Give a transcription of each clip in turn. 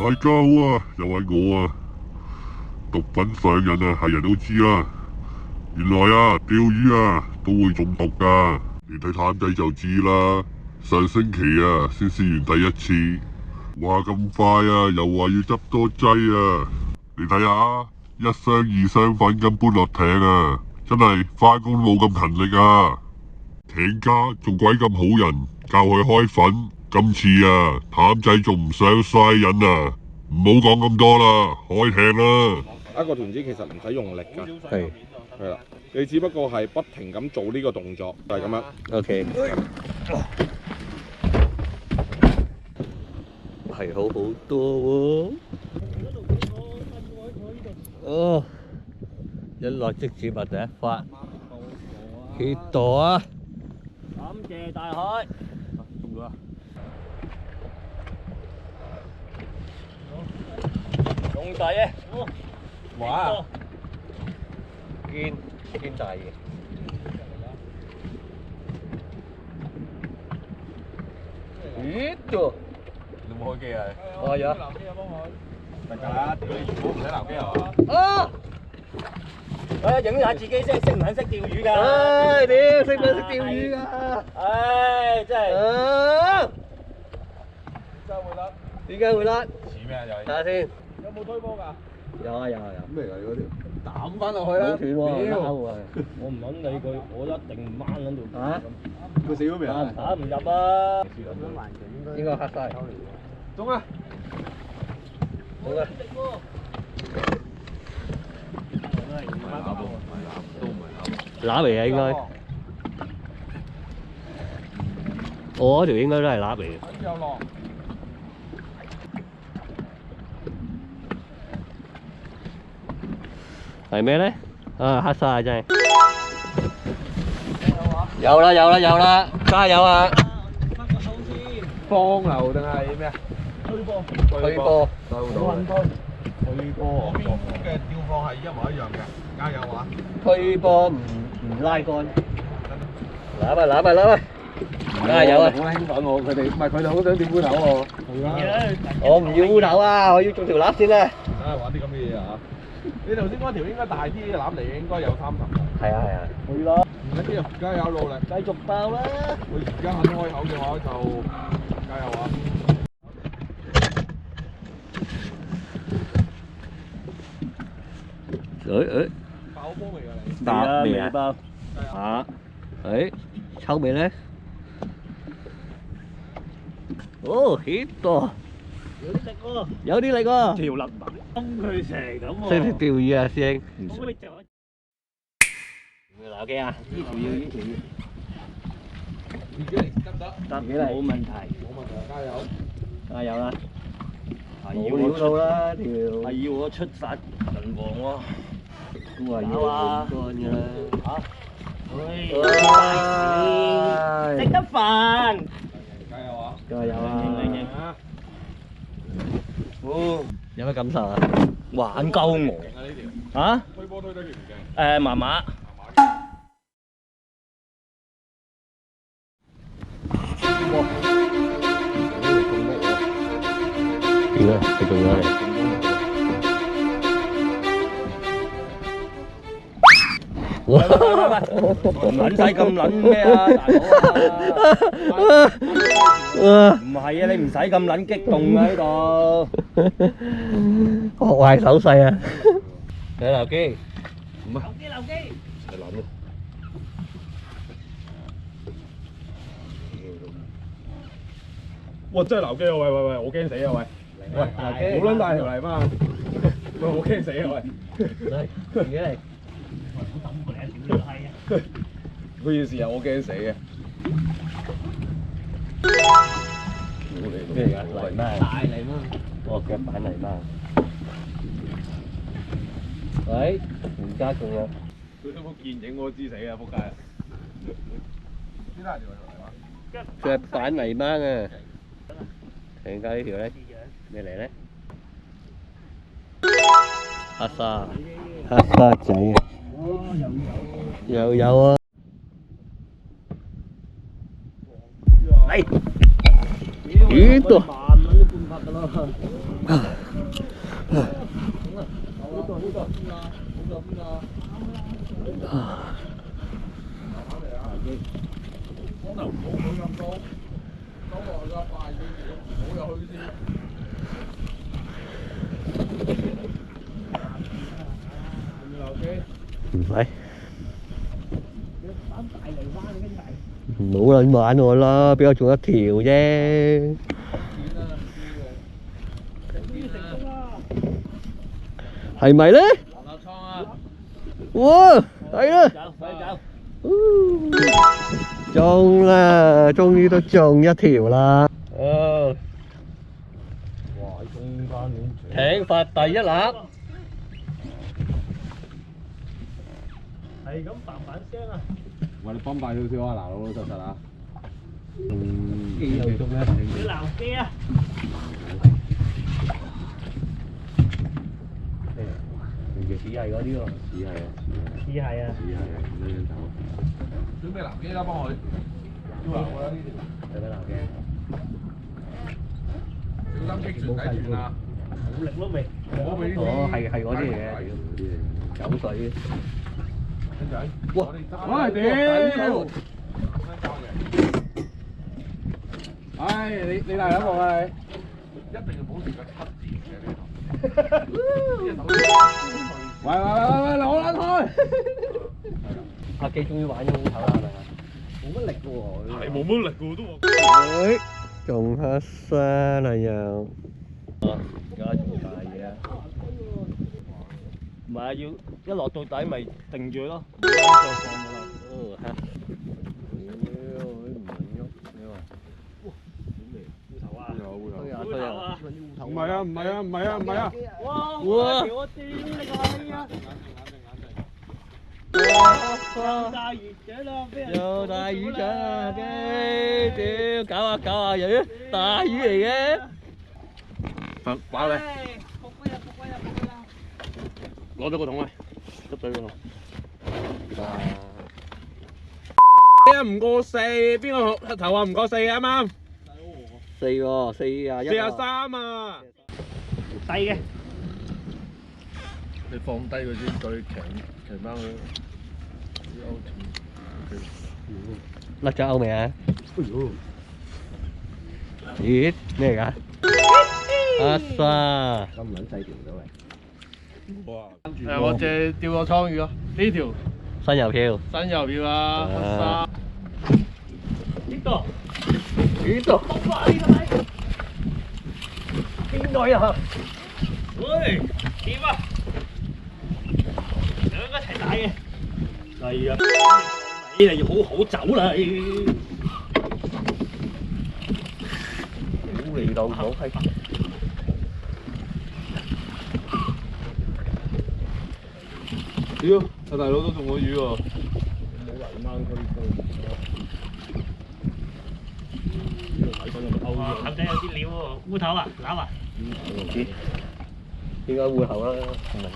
大家好啊，又係我啊！毒品上癮啊，係人都知啦。原來啊，釣魚啊都會中毒噶，你睇譚仔就知啦。上星期啊，先試完第一次，話咁快啊，又話要執多劑啊！你睇下，一箱二箱粉咁搬落艇啊，真係返工冇咁勤力啊！艇家仲鬼咁好人，教佢開粉。今次啊，譚仔仲唔想嘥癮啊！唔好講咁多啦，開艇啦！一個團子其實唔使用力㗎，係啦，你只不過係不停咁做呢個動作，就係咁樣。OK， 係好好多喎。哦，一落即止物第一發，幾多啊？感謝大海。中咗啊！用大嘅，哇！堅大嘅。咦？度你有冇開機啊？我有。得㗎啦，屌你全部唔使鬧機係嘛？啊！影下自己識唔識釣魚㗎？唉，屌，識唔識釣魚㗎？唉，真係。啊！真係會甩？點解會甩？似咩啊？又係？睇下先。有冇推波㗎？有啊有。咩嚟㗎嗰條？抌翻落去啦！好斷喎，屌！我唔撚理佢，我一定掹撚到。啊？佢死咗未啊？打唔入啊！應該黑晒。中啊！好啦。揦嚟嘅應該。我嗰條應該都係揦嚟嘅。又落。係咩咧？啊，黑晒真係。有啦，加油啊！放流定係咩啊？推波。收到。推波。邊嘅吊放係一模一樣嘅，加油啊！推波唔拉杆。揦啊！加油啊！好興奮喎！佢哋唔係佢哋好想吊烏頭喎。係啊。我唔要烏頭啊！我要做條揦先啦。玩啲咁嘅嘢啊！你頭先嗰條應該大啲嘅攬嚟，應該有30。係啊。去啦！唔緊要，加油努力，繼續爆啦！佢而家肯開口嘅話就加油啊！爆波未啊你？爆未啊？爆。啊？抽未咧？哦，幾多？有啲力喎！條肋埋，崩佢成咁喎。識唔識釣魚啊，師兄？好力就。要鬧機啊？呢條要。自己嚟得唔得？得，冇問題。加油！加油啦！係冇料到啦條。係要我出發銀王喎。都話要換杆㗎啦。嚇！食得飯。加油啊！加油啊！哦，有咩感受啊？玩鳩我。勁啊呢條！嚇？推波推得勁唔勁？麻麻。點啊？佢做咗嚟。喂，唔撚使咁撚咩啊，大佬啊！唔係啊，你唔使咁撚激動啊呢度。學壞手勢啊！睇鬧機。唔係。留機。係撚啊！哇！真係鬧機啊！喂，我驚死啊！喂，好撚大條泥巴！喂，我驚死啊！喂，嚟，自己嚟。嗰件事啊，我驚死嘅。咩嚟㗎？泥鯭。大泥鯭。哦，腳板泥鯭。喂，而家仲有。佢都冇見影我知死啊！仆街啊！邊大條泥巴？腳板泥鯭啊！睇下呢條咧，咩嚟咧？黑沙仔啊！有啊！嚟，魚多。慢慢都半拍㗎啦。唔使，冇啦，玩我啦，俾我做一條啫。係咪咧？哇，係啦！中啦，終於都中一條啦！哦，艇發第一粒。係咁嘭嘭聲啊！喂，你幫快少少啊，嗱，老老實實啊。機有中咩？你鬧機啊！似係嗰啲喎，似係啊，似係啊，似係啊，咁樣走。準備鬧機啦，幫佢。要鬧啦呢條。使乜鬧機？小心擊船底斷啊！冇力咯未？我俾呢啲。哦，係嗰啲嚟嘅，走水。哇！唉屌！唉，你大兩步啊你！一定要保持個7字嘅呢度。喂，攞撚開！阿基終於玩咗好頭啦，係咪啊？冇乜力喎，係冇乜力喎都。誒，仲黑沙啦又。而家仲大嘢啊！唔係啊，要一落到底咪定住咯，唔好再放㗎啦。哦，嚇！屌，佢唔肯喐，你話？哇！好味，烏頭啊！烏頭啊！唔係啊！唔係啊！唔係啊！唔係啊！哇！哇！我屌你個閪啊！有大魚獎啦！有大魚獎啊！屌，搞下搞下，又大魚嚟嘅。擺嚟。攞咗個桶啊！執咗個桶。唔過4，邊個頭話唔過4啊？啱啱？4喎，41。43啊！低嘅。你放低佢先，再騎翻佢。甩咗鈎未啊？咦？咩嚟㗎？阿沙。咁撚細條都係。哇！我借釣個倉魚咯，呢條新郵票，新郵票啊，黑沙。呢度，邊個呀？喂，點啊？兩個一齊打嘅。係啊，你哋要好好走啦！好嚟到好閪。屌，阿大佬都中咗魚喎！冇人掹佢哇！頭仔有啲料喎，烏頭啊，攬啊！唔知應該烏頭啦，唔明。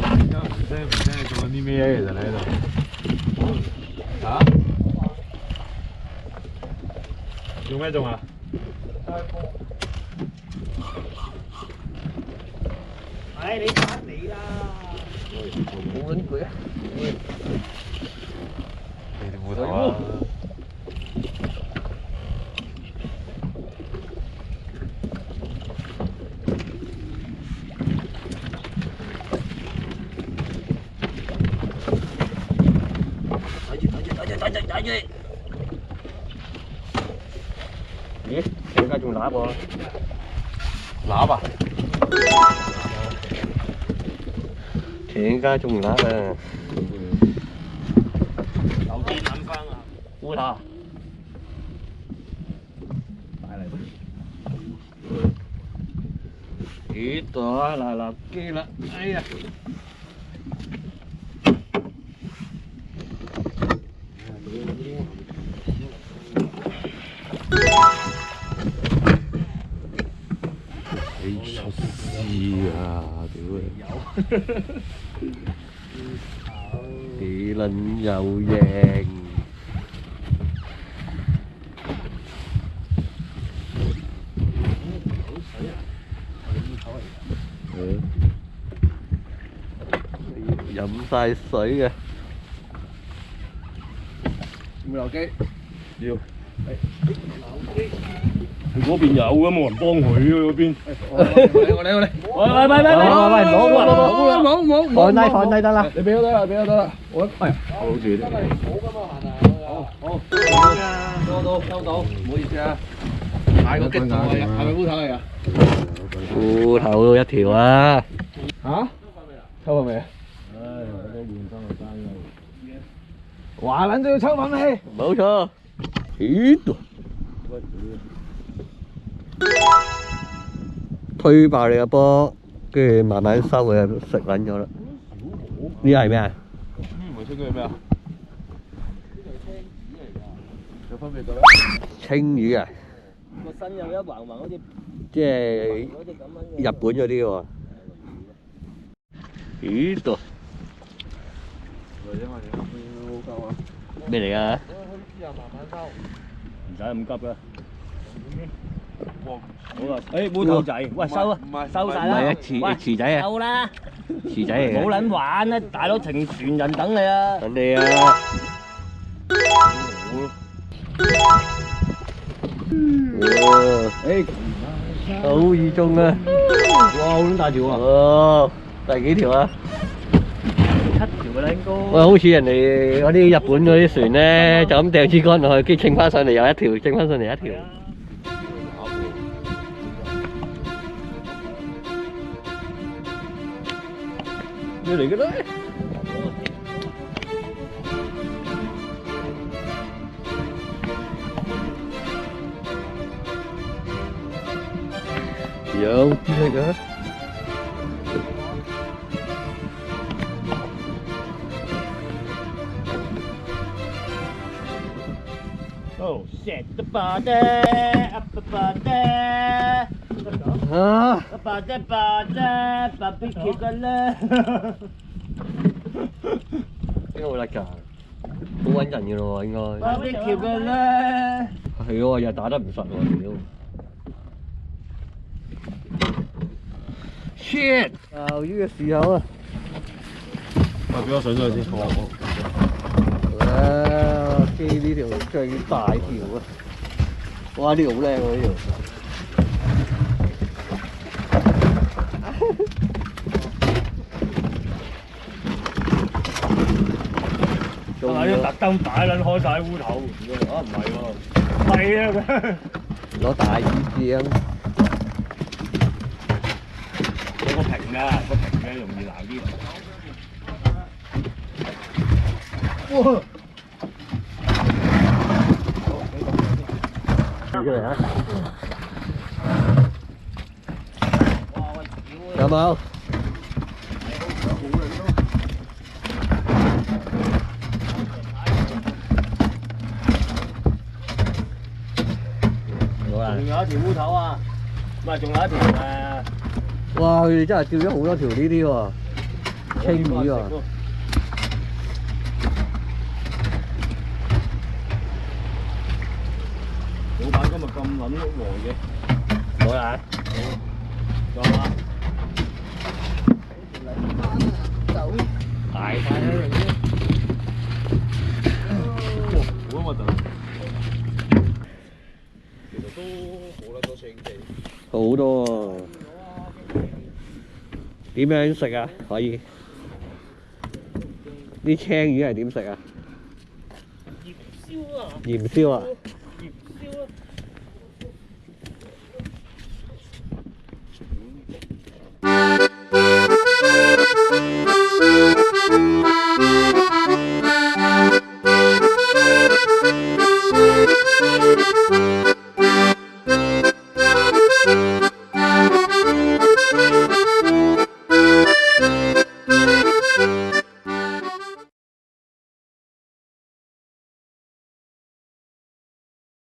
而家唔聲做緊啲咩其實你喺度？嚇？用咩種啊？唉，你返嚟啦！冇撚攰啊！你哋冇頭啊！睇住！咦？點解仲揦喎？揦啊！艇家仲揦啊！有啲諗翻啊！烏頭，帶嚟。呢度啊，立機啦！哎呀！你出事啊！屌你！幾撚有型？晒水嘅。有冇留機？要。佢嗰邊有啊，冇人幫佢啊嗰邊。我嚟。冇，放低得啦。你俾我得啦，俾我得啦。我哎，好住啲。好。收到，唔好意思啊。太過激動啊！係咪烏頭嚟㗎？烏頭一條啊！嚇？抽粉未啊？唉，我都換翻個單㗎。話撚都要抽粉未？冇錯。咦？推爆你個波，跟住慢慢收佢，食撚咗啦。呢係咩啊？唔係青魚係咩啊？有分別㗎咩？青魚啊！個身有一橫橫好似即係日本嗰啲喎。咦？度咩嚟㗎？唔使咁急啦。好啊！誒烏頭仔，喂收啊！收晒啦！唔係啊，池仔啊，收啦！池仔嚟嘅。冇撚玩啦，大佬成船人等你啊！等你啊！好易中啊！哇，好撚大條啊！哦，第幾條啊7條啦應該。喂，好似人哋嗰啲日本嗰啲船咧，就咁掉支竿落去，跟住稱翻上嚟又一條，稱翻上嚟一條。咩嚟嘅咧？有啲嚟㗎。Oh shit! The body, up the body. 啊！ The body, barbecue 㗎啦。邊個得㗎？好穩陣嘅咯喎，應該。barbecue 㗎啦。係喎，又打得唔實喎，屌！shit！撈魚嘅時候啊！喂，俾我上咗去先。哇！機呢條最大條啊！哇！呢條好靚喎呢條。係咪要特登擺撚開晒烏頭？啊唔係喎，係啊佢。攞大魚醬。有個平㗎，個平嘅容易撈啲。哇！出嚟啊！有冇？仲有一條烏頭啊！唔係，仲有一條誒。哇！佢哋真係釣咗好多條呢啲喎，青魚喎。老闆今日咁撚耐嘅。好啦，好，再啦。大塊啦，好核突。其實都好撚多青地。好多喎。點樣食啊？可以？啲青魚係點食啊？鹽燒啊！鹽燒啊？鹽燒啊！